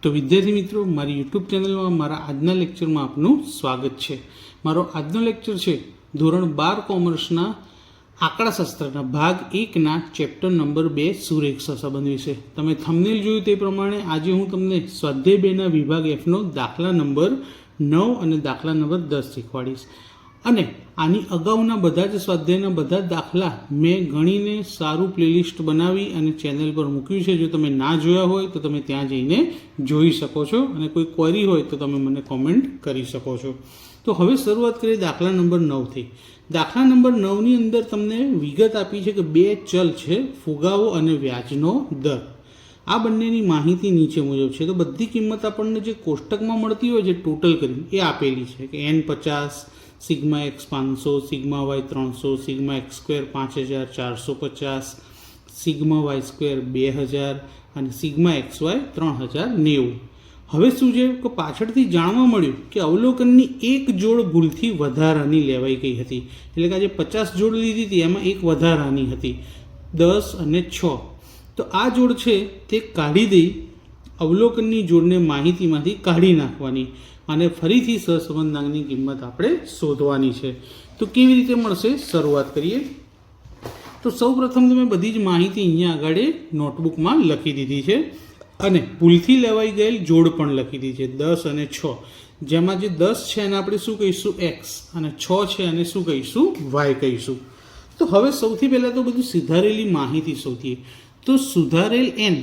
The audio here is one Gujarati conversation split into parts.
તો વિદ્યાર્થી મિત્રો, મારી યુટ્યુબ ચેનલમાં મારા આજના લેક્ચરમાં આપનું સ્વાગત છે. મારો આજનો લેક્ચર છે ધોરણ 12 કોમર્સના આંકડાશાસ્ત્રના ભાગ 1ના ચેપ્ટર નંબર 2 સુરેખા સંબંધ વિશે. તમે થંબનેલ જોયું તે પ્રમાણે આજે હું તમને સ્વાધ્યાય 2ના વિભાગ Fનો દાખલા નંબર 9 અને દાખલા નંબર 10 શીખવાડીશ. અને આની અગાઉના બધા જ સ્વાધ્યાયના બધા જ દાખલા મેં ગણીને સારું પ્લેલિસ્ટ બનાવી અને ચેનલ પર મૂક્યું છે. જો તમે ના જોયા હોય તો તમે ત્યાં જઈને જોઈ શકો છો, અને કોઈ ક્વેરી હોય તો તમે મને કોમેન્ટ કરી શકો છો. તો હવે શરૂઆત કરીએ દાખલા નંબર 9થી. દાખલા નંબર 9ની અંદર તમને વિગત આપી છે કે બે ચલ છે, ફુગાવો અને વ્યાજનો દર. આ બંનેની માહિતી નીચે મુજબ છે. તો બધી કિંમત આપણને જે કોષ્ટકમાં મળતી હોય છે ટોટલ કરીને એ આપેલી છે કે n50, sigma x 500, sigma y 300, sigma x square 5450, sigma y square 2000 અને સિગ્મા એક્સ વાય 3090. હવે શું છે કે પાછળથી જાણવા મળ્યું કે અવલોકનની એક જોડ ભૂલથી વધારાની લેવાઈ ગઈ હતી. એટલે કે આજે 50 જોડ લીધી હતી એમાં એક વધારાની હતી, 10 અને 6. તો આ જોડ છે તે કાઢી દઈ અવલોકનની જોડને માહિતીમાંથી કાઢી નાખવાની અને ફરીથી સહસંબંધાંકની કિંમત આપણે શોધવાની છે. તો કેવી રીતે મળશે શરૂઆત કરીએ. તો સૌપ્રથમ તમે બધી જ માહિતી અહીંયા આગળ નોટબુકમાં લખી દીધી છે અને ભૂલથી લેવાઈ ગયેલ જોડ પણ લખી દીધી છે 10 અને 6. જેમાં જે 10 છે એને આપણે શું કહીશું એક્સ, અને 6 છે એને શું કહીશું વાય કહીશું. તો હવે સૌથી પહેલાં તો બધું સુધારેલી માહિતી શોધીએ. તો સુધારેલ એન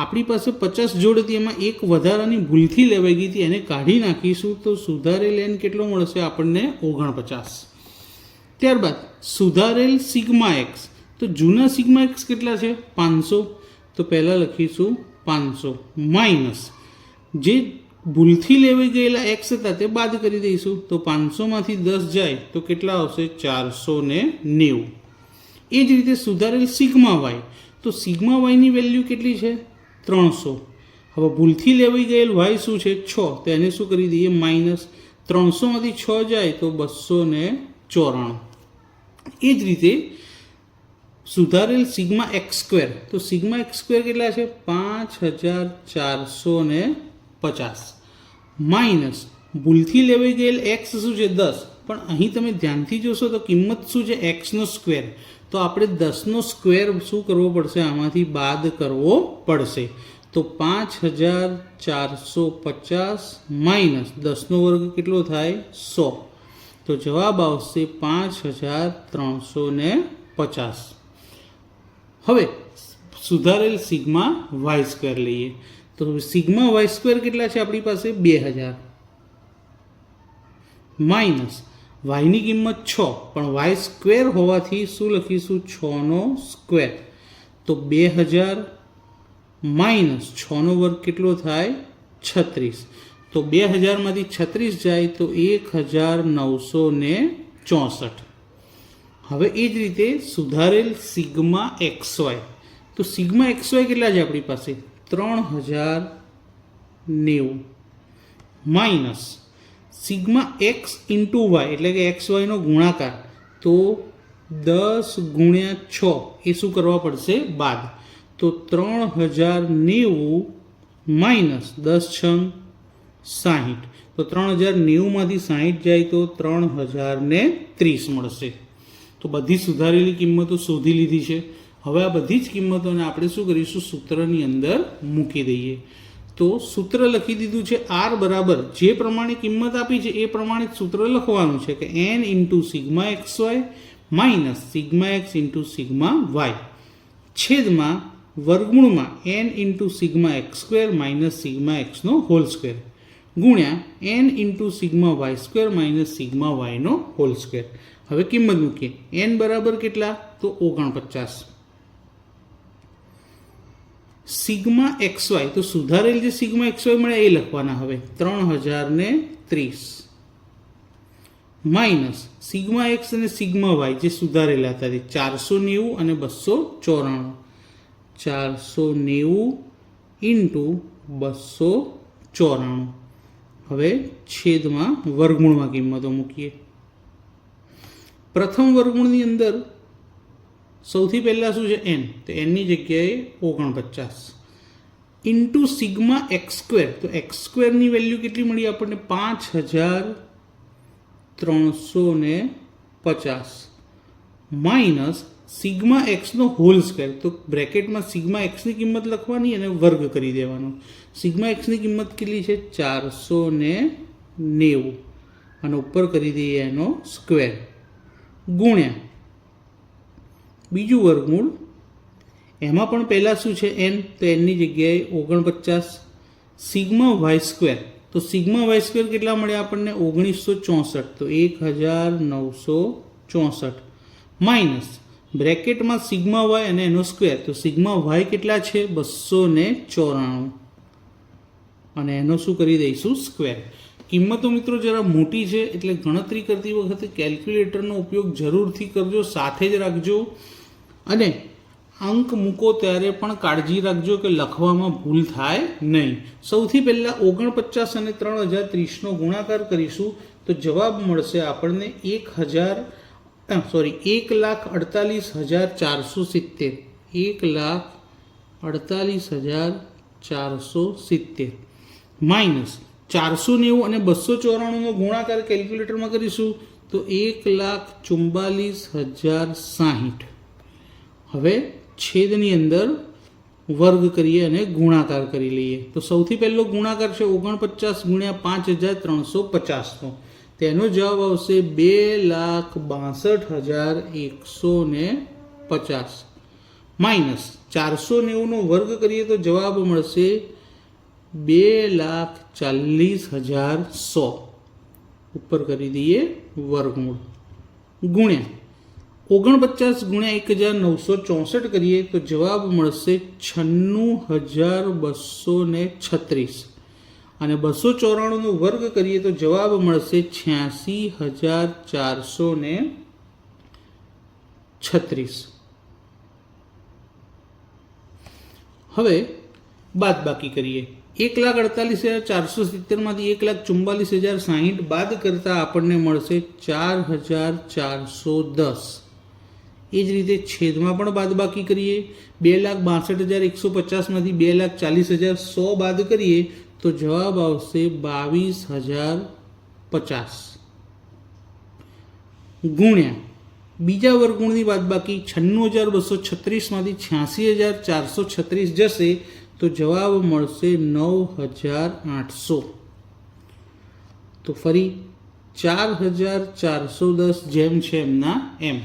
આપણી પાસે 50 જોડ હતી, એમાં એક વધારાની ભૂલથી લેવાઈ ગઈ હતી, એને કાઢી નાખીશું. તો સુધારેલ એન કેટલો મળશે આપણને 49. ત્યારબાદ સુધારેલ સિગ્મા એક્સ. તો જૂના સિગ્મા એક્સ કેટલા છે 500. તો પહેલાં લખીશું 500 માઇનસ જે ભૂલથી લેવાઈ ગયેલા એક્સ હતા તે બાદ કરી દઈશું. તો 500માંથી 10 જાય તો કેટલા આવશે 490. એ જ રીતે સુધારેલ સિગ્મા વાય. તો સિગ્મા વાયની વેલ્યુ કેટલી છે 300. હવે ભૂલથી લેવાઈ ગયેલ વાય શું છે 6. તો એને શું કરી દઈએ માઇનસ. 300માંથી 6 જાય તો 294. એ જ રીતે સુધારેલ સિગ્મા એક્સ સ્ક્વેર. તો સિગ્મા એક્સ સ્ક્વેર કેટલા છે 5450 માઇનસ ભૂલથી લેવાઈ ગયેલ એક્સ શું છે 10. પણ અહીં તમે ધ્યાનથી જોશો તો કિંમત શું છે એક્સનો સ્ક્વેર. તો આપણે 10નો સ્ક્વેર શું કરવો પડશે, આમાંથી બાદ કરવો પડશે. તો 5450 માઇનસ 10નો વર્ગ કેટલો થાય 100. તો જવાબ આવશે 5350. હવે સુધારેલ સિગ્મા વાય સ્ક્વેર લઈએ. તો સિગ્મા વાય સ્ક્વેર કેટલા છે આપણી પાસે 2000 માઇનસ વાયની કિંમત 6, પણ વાય સ્ક્વેર હોવાથી શું લખીશું 6નો સ્ક્વેર. તો 2000 માઇનસ 6નો વર્ગ કેટલો થાય 36. તો 2000માંથી 36 જાય તો 1964. હવે એ જ રીતે સુધારેલ સિગ્મા એક્સ વાય. તો સિગ્મા એક્સ વાય કેટલા છે આપણી પાસે 3090 minus sigma x into y એટલે કે એક્સ વાયનો ગુણાકાર. તો 10 ગુણ્યા 6 એ શું કરવા પડશે બાદ. તો 3090 માઇનસ 10 6 60. તો 3090માંથી 60 જાય તો 3030 મળશે. તો બધી સુધારેલી કિંમતો શોધી લીધી છે. હવે આ બધી જ કિંમતોને આપણે શું કરીશું સૂત્રની અંદર મૂકી દઈએ. તો સૂત્ર લખી દીધું છે આર બરાબર જે પ્રમાણે કિંમત આપી છે એ પ્રમાણે સૂત્ર લખવાનું છે કે n into sigma x y minus sigma x into sigma y છેદમાં વર્ગમૂળમાં n into sigma x square minus sigma એક્સનો હોલ સ્ક્વેર ગુણ્યા n into sigma y square minus sigma વાયનો હોલ સ્ક્વેર. હવે કિંમત મૂકીએ. એન બરાબર કેટલા તો 49. સિગ્મા એક્સ વાય તો સુધારેલ જે સિગ્મા એક્સ વાય મળે એ લખવાના. હવે 3030 માઇનસ સિગ્મા એક્સ અને સિગ્મા વાય જે સુધારેલા હતા 490 અને 294. 490 ઇન્ટુ 294. હવે છેદમાં વર્ગમૂળમાં કિંમતો મૂકીએ. પ્રથમ વર્ગમૂળની અંદર સૌથી પહેલાં શું છે એન. તો એનની જગ્યાએ 49. Into sigma x square. તો એક્સ સ્ક્વેરની વેલ્યુ કેટલી મળી આપણને? 5350 માઇનસ સિગ્મા એક્સનો હોલ સ્ક્વેર. તો બ્રેકેટમાં સિગ્મા એક્સની કિંમત લખવાની અને વર્ગ કરી દેવાનો. સિગ્મા એક્સની કિંમત કેટલી છે? 490 અને ઉપર કરી દઈએ એનો સ્ક્વેર ગુણ્યા બીજું વર્ગમૂળ. એમાં પણ પહેલાં શું છે? n. તો nની જગ્યાએ 49 સિગ્મા વાય સ્ક્વેર. તો સિગ્મા વાય સ્ક્વેર કેટલા મળ્યા આપણને? 1964. તો 1964 માઇનસ બ્રેકેટમાં સિગ્મા વાય અને એનો સ્ક્વેર. તો સિગ્મા વાય કેટલા છે? 294 અને એનો શું કરી દઈશું? સ્ક્વેર. કિંમતો મિત્રો જરા મોટી છે એટલે ગણતરી કરતી વખતે કેલ્ક્યુલેટરનો ઉપયોગ જરૂરથી કરજો, સાથે જ રાખજો. અને અંક મૂકો ત્યારે પણ કાળજી રાખજો કે લખવામાં ભૂલ થાય નહીં. સૌથી પહેલાં 49 અને 3030નો ગુણાકાર કરીશું તો જવાબ મળશે આપણને 1,48,470. 1,48,470 માઇનસ 490 અને 294નો ગુણાકાર કેલ્ક્યુલેટરમાં કરીશું તો 1,44,060. હવે છેદની અંદર વર્ગ કરીએ અને ગુણાકાર કરી લઈએ. તો સૌથી પહેલો ગુણાકાર છે 49 ગુણ્યા 5,350નો. તેનો જવાબ આવશે 2,62,150 માઇનસ 490નો વર્ગ કરીએ તો જવાબ મળશે 2,40,100. ઉપર કરી દઈએ વર્ગમૂળ ગુણ્યા 49 ગુણ્યા 1,964 કરીએ તો જવાબ મળશે 96,236 અને 294નો વર્ગ કરીએ તો જવાબ મળશે 86,436. હવે બાદબાકી કરીએ. 1,48,470માંથી 1,44,060 બાદ કરતાં આપણને મળશે 4,410. એ જ રીતે છેદમાં પણ બાદબાકી કરીએ. 2,62,150માંથી 2,40,100 બાદ કરીએ તો જવાબ આવશે 22,050 ગુણ્યા બીજા વર્ગમૂળની બાદબાકી 96,236માંથી 86,436 જશે તો જવાબ મળશે 9,800. તો ફરી 4,410 જેમ છે એમના એમ.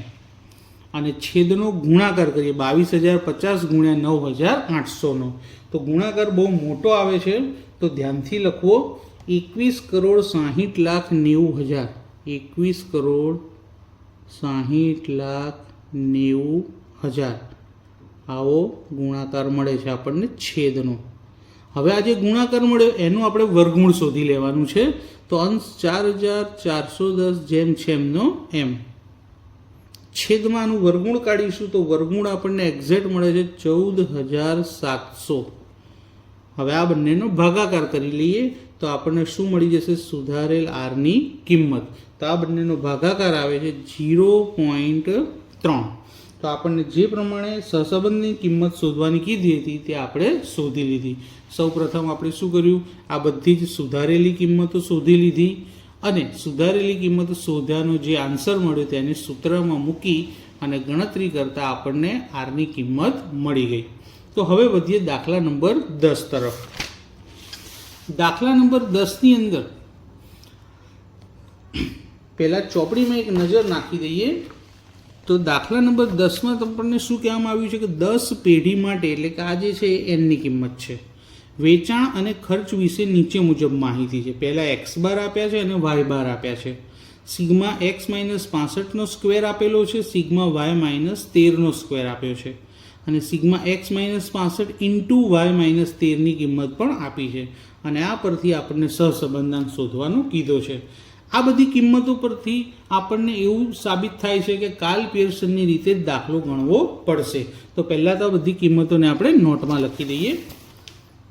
અને છેદનો ગુણાકાર કરીએ 22,050 ગુણ્યા 9,800નો. તો ગુણાકાર બહુ મોટો આવે છે તો ધ્યાનથી લખવો. 21,60,90,000. 21,60,90,000 આવો ગુણાકાર મળે છે આપણને છેદનો. હવે આ જે ગુણાકાર મળ્યો એનું આપણે વર્ગમૂળ શોધી લેવાનું છે. તો અંશ 4,410 જેમ છે એમનો એમ. છેદમાં આનું વર્ગમૂળ કાઢીશું તો વર્ગમૂળ આપણને એક્ઝેક્ટ મળે છે 14,700. હવે આ બંનેનો ભાગાકાર કરી લઈએ તો આપણને શું મળી જશે? સુધારેલ આરની કિંમત. તો આ બંનેનો ભાગાકાર આવે છે 0.3. તો આપણને જે પ્રમાણે સહસંબંધની કિંમત શોધવાની કીધી હતી તે આપણે શોધી લીધી. સૌપ્રથમ આપણે શું કર્યું? આ બધી જ સુધારેલી કિંમતો શોધી લીધી અને સુધારેલી કિંમતો શોધ્યાનો જે આન્સર મળ્યો તેને સૂત્રમાં મૂકી અને ગણતરી કરતાં આપણને આરની કિંમત મળી ગઈ. તો હવે વધીએ દાખલા નંબર 10 તરફ. દાખલા નંબર 10ની અંદર પહેલાં ચોપડીમાં એક નજર નાખી દઈએ. તો દાખલા નંબર 10માં તમને શું કહેવામાં આવ્યું છે કે 10 પેઢી માટે એટલે કે આ જે છે એ એનની કિંમત છે. વેચાણ અને ખર્ચ વિશે નીચે મુજબ માહિતી છે. પહેલાં એક્સ બાર આપ્યા છે અને વાય બાર આપ્યા છે. સિગ્મા એક્સ માઇનસ 65નો સ્ક્વેર આપેલો છે. સિગ્મા વાય માઇનસ 13નો સ્ક્વેર આપ્યો છે. અને sigma x minus 65 into y minus 13ની કિંમત પણ આપી છે. અને આ પરથી આપણને સહસંબંધાંક શોધવાનો કીધો છે. આ બધી કિંમતો પરથી આપણને એવું સાબિત થાય છે કે કાર્લ પિયર્સનની રીતે જ દાખલો ગણવો પડશે. તો પહેલાં તો બધી કિંમતોને આપણે નોટમાં લખી દઈએ.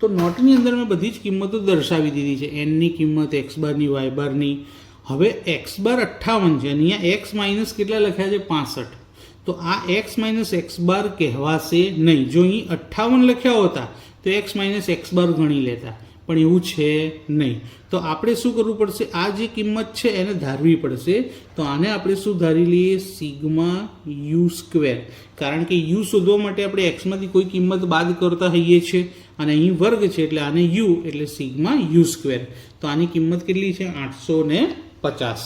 તો નોટની અંદર મેં બધી જ કિંમતો દર્શાવી દીધી છે. એનની કિંમત, એક્સ બારની, વાય બારની. હવે એક્સ બાર 58 છે અને અહીંયા એક્સ માઇનસ કેટલા લખ્યા છે? 65. તો આ એક્સ માઇનસ એક્સ બાર કહેવાશે નહીં. જો અહીં 58 લખ્યા હોતા તો એક્સ માઇનસ એક્સ બાર ગણી લેતા, પણ એવું છે નહીં. તો આપણે શું કરવું પડશે, આ જે કિંમત છે એને ધારવી પડશે. તો આને આપણે શું ધારી લઈએ, સિગ્મા યુ સ્ક્વેર. કારણ કે યુ શોધવા માટે આપણે એક્સમાંથી કોઈ કિંમત બાદ કરતા હોઈએ છીએ, અને અહીં વર્ગ છે એટલે આને યુ એટલે સિગ્મા યુ સ્ક્વેર. તો આની કિંમત કેટલી છે, 850.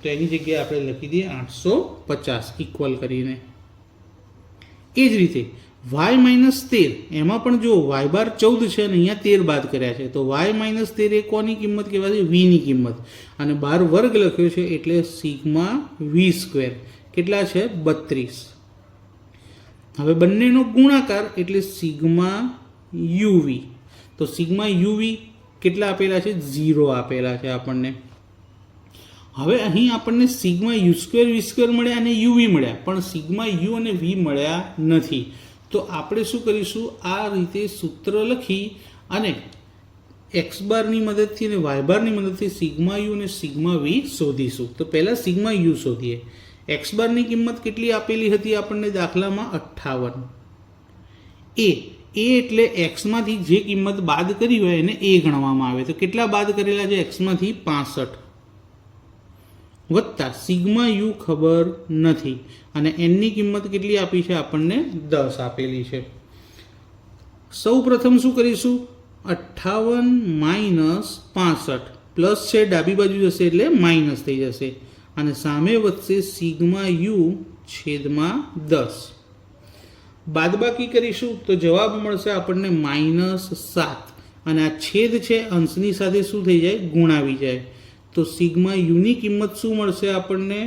તો એની જગ્યાએ આપણે લખી દઈએ 850 ઇક્વલ કરીને. એ જ રીતે વાય માઇનસ 13, એમાં પણ જો વાય બાર 14 છે અને અહીંયા 13 બાદ કર્યા છે, તો વાય માઇનસ 13 એ કોની કિંમત કહેવાય છે, વીની કિંમત. અને બાર વર્ગ લખ્યો છે એટલે સિગ્મા વી સ્ક્વેર કેટલા છે, 32. હવે બંનેનો ગુણાકાર એટલે સિગ્મા યુવી. તો સિગ્મા યુવી કેટલા આપેલા છે, 0 આપેલા છે આપણને. હવે અહીં આપણને sigma u square v square મળ્યા અને યુવી મળ્યા, પણ સિગ્મા યુ અને વી મળ્યા નથી. તો આપણે શું કરીશું, આ રીતે સૂત્ર લખી અને એક્સ બારની મદદથી અને વાય બારની મદદથી સિગ્મા યુ અને સિગ્મા વી શોધીશું. તો પહેલાં સિગ્મા યુ શોધીએ. એક્સ બારની કિંમત કેટલી આપેલી હતી આપણને દાખલામાં, 58. એ એટલે એક્સમાંથી જે કિંમત બાદ કરી હોય એને એ ગણવામાં આવે. તો કેટલા બાદ કરેલા છે એક્સમાંથી, 65 વત્તા સિગ્મા યુ ખબર નથી અને એનની કિંમત કેટલી આપી છે આપણને, 10 આપેલી છે. સૌ પ્રથમ શું કરીશું, 58 માઇનસ 65 પ્લસ છે, ડાબી બાજુ જશે એટલે માઇનસ થઈ જશે, અને સામે વધશે સિગ્મા યુ છેદમાં 10. બાદબાકી કરીશું તો જવાબ મળશે આપણને -7, અને આ છેદ છે અંશની સાથે શું થઈ જાય, ગુણાવી જાય. તો સિગ્મા યુની કિંમત શું મળશે આપણને,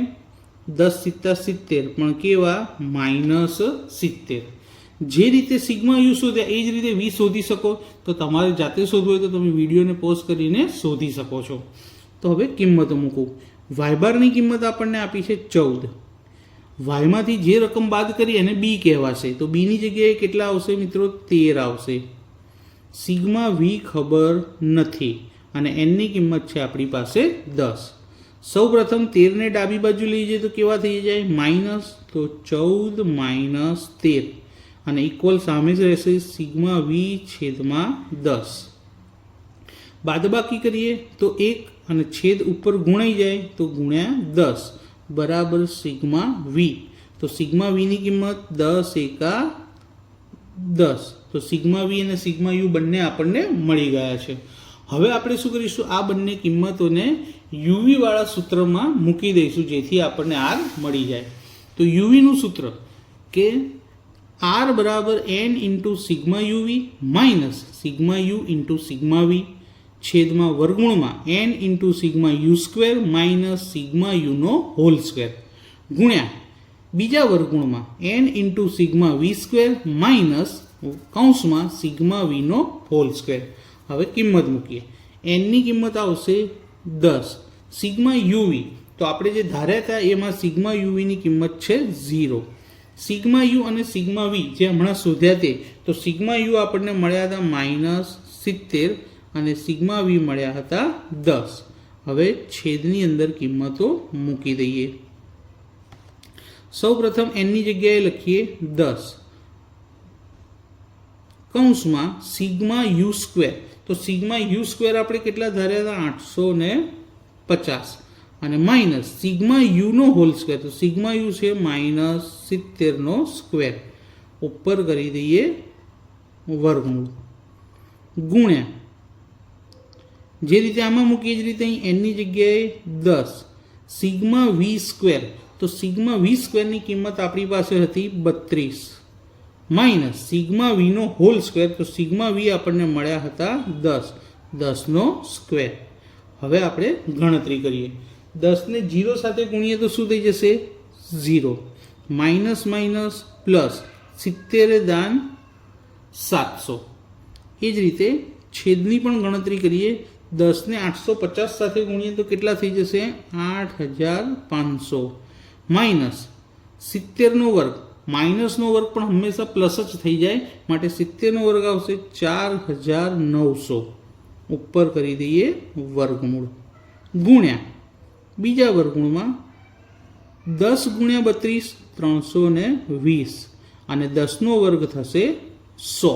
10 × 70, પણ કેવા, -70. જે રીતે સિગ્મા યુ શોધ્યા એ જ રીતે વી શોધી શકો. તો તમારે જાતે શોધવું હોય તો તમે વિડીયોને પોઝ કરીને શોધી શકો છો. તો હવે કિંમતો મૂકું. વાય બારની કિંમત આપણને આપી છે 14. વાયમાંથી જે રકમ બાદ કરી એને બી કહેવાશે. તો બીની જગ્યાએ કેટલા આવશે મિત્રો, 13 આવશે. સિગ્મા વી ખબર નથી અને એનની કિંમત છે આપણી પાસે 10. સૌ પ્રથમ 13 ને ડાબી બાજુ લઈ જઈએ તો કેવા થઈ જાય, માઇનસ. તો 14 માઇનસ 13 અને ઇક્વલ સામે જ રહેશે સિગ્મા વી છેદમાં 10. બાદબાકી કરીએ તો 1 અને છેદ ઉપર ગુણાઈ જાય તો ગુણ્યા 10 બરાબર સિગ્મા વી. તો સિગ્મા વીની કિંમત 10 એકા 10. તો સિગ્મા વી અને સિગ્મા યુ બંને આપણને મળી ગયા છે. હવે આપણે શું કરીશું, આ બંને કિંમતોને યુવી વાળા સૂત્રમાં મૂકી દઈશું જેથી આપણને આર મળી જાય. તો યુવીનું સૂત્ર કે આર બરાબર n into sigma u v minus sigma u into sigma v છેદમાં વર્ગમૂળમાં n into sigma u square minus sigma યુનો હોલ સ્ક્વેર ગુણ્યા બીજા વર્ગમૂળમાં n into sigma v square minus કૌંસમાં સિગ્મા વીનો હોલ સ્ક્વેર. હવે કિંમત મૂકીએ. એનની કિંમત આવશે 10. સિગ્મા યુવી તો આપણે જે ધાર્યા હતા એમાં સિગ્મા યુવીની કિંમત છે 0. સિગ્મા યુ અને સિગ્મા વી જે હમણાં શોધ્યા તે, તો સિગ્મા યુ આપણને મળ્યા હતા -70 અને સિગ્મા વી મળ્યા હતા 10. હવે છેદની અંદર કિંમતો મૂકી દઈએ. સૌ પ્રથમ એનની જગ્યાએ લખીએ 10 કૌંસમાં સિગ્મા યુ સ્ક્વેર. તો સિગ્મા યુ સ્ક્વેર આપણે કેટલા ધાર્યા હતા, 850 અને માઇનસ સિગ્મા યુનો હોલ સ્ક્વેર. તો સિગ્મા યુ છે -70નો સ્ક્વેર ઉપર કરી દઈએ વર્ગમૂળ ગુણ્યા જે રીતે આમાં મૂકીએ જ રીતે અહીં એનની જગ્યાએ 10 સિગ્મા વી સ્ક્વેર. તો સિગ્મા વી સ્ક્વેરની કિંમત આપણી પાસે હતી 32 માઇનસ સિગ્મા વીનો હોલ સ્ક્વેર. તો સિગ્મા વી આપણને મળ્યા હતા 10નો સ્ક્વેર. હવે આપણે ગણતરી કરીએ. 10ને 0 સાથે ગુણીએ તો શું થઈ જશે, 0 માઇનસ માઇનસ પ્લસ 70 દાન 700. એ જ રીતે છેદની પણ ગણતરી કરીએ. 10ને 850 સાથે ગુણીએ તો કેટલા થઈ જશે, 8500 માઇનસ 70નો વર્ગ. માઇનસનો વર્ગ પણ હંમેશા પ્લસ જ થઈ જાય માટે 70નો વર્ગ આવશે 4900 ઉપર કરી દઈએ વર્ગમૂળ ગુણ્યા બીજા વર્ગમૂળમાં 10 ગુણ્યા 32 320 અને 10નો વર્ગ થશે 100.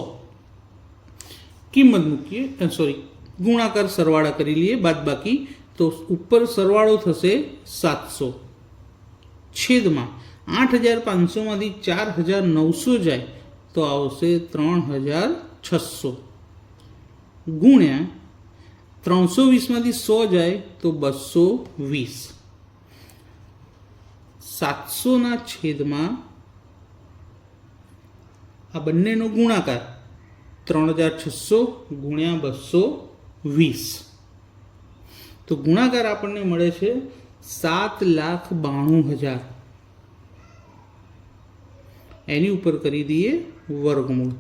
કિંમત મૂકીએ, ગુણાકાર સરવાળા કરી લઈએ, બાદ બાકી. તો ઉપર સરવાળો થશે 700, છેદમાં 8500માંથી 4900 જાય તો આવશે 3600, ગુણ્યા 320માંથી 100 જાય તો 220, 700ના છેદમાં આ બંનેનો ગુણાકાર 3600 ગુણ્યા 220, તો ગુણાકાર આપણને મળે છે 7,92,000. એની ઉપર કરી દઈએ વર્ગમૂળ.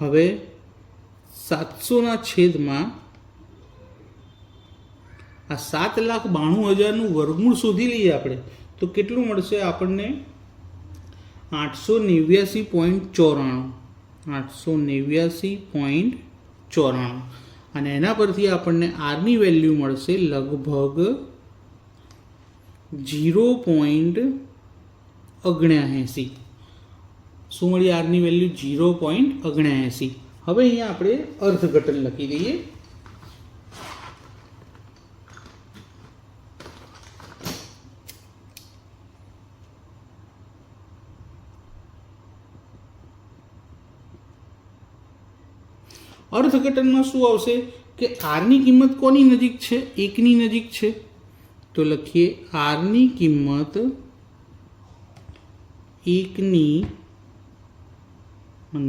હવે 700ના છેદમાં આ 7,92,000નું વર્ગમૂળ શોધી લઈએ આપણે, તો કેટલું મળશે આપણને? 889.94, 889.94, અને એના પરથી આપણને આરની વેલ્યુ મળશે લગભગ 0.79. શું મળી? આરની વેલ્યુ 0.79. હવે અહીંયા આપણે અર્થઘટન લખી દઈએ. અર્થઘટનમાં શું આવશે કે આરની કિંમત કોની નજીક છે? 1ની નજીક છે. તો લખીએ આરની કિંમત 1ની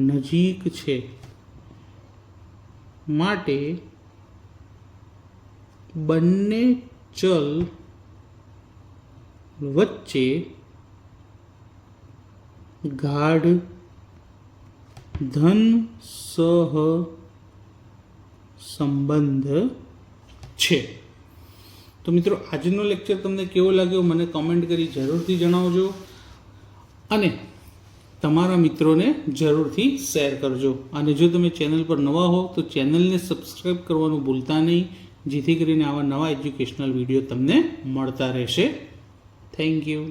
નજીક છે, માટે બંને ચલ વચ્ચે ગાઢ ધન સહ સંબંધ છે. તો મિત્રો, આજનો લેક્ચર તમને કેવો લાગ્યો મને કમેન્ટ કરી જરૂરથી જણાવજો, અને તમારા મિત્રોને જરૂરથી શેર કરજો. અને જો તમે ચેનલ પર નવા હો તો ચેનલને સબસ્ક્રાઈબ કરવાનું ભૂલતા નહીં, જેથી કરીને આવા નવા એજ્યુકેશનલ વિડીયો તમને મળતા રહેશે. Thank you.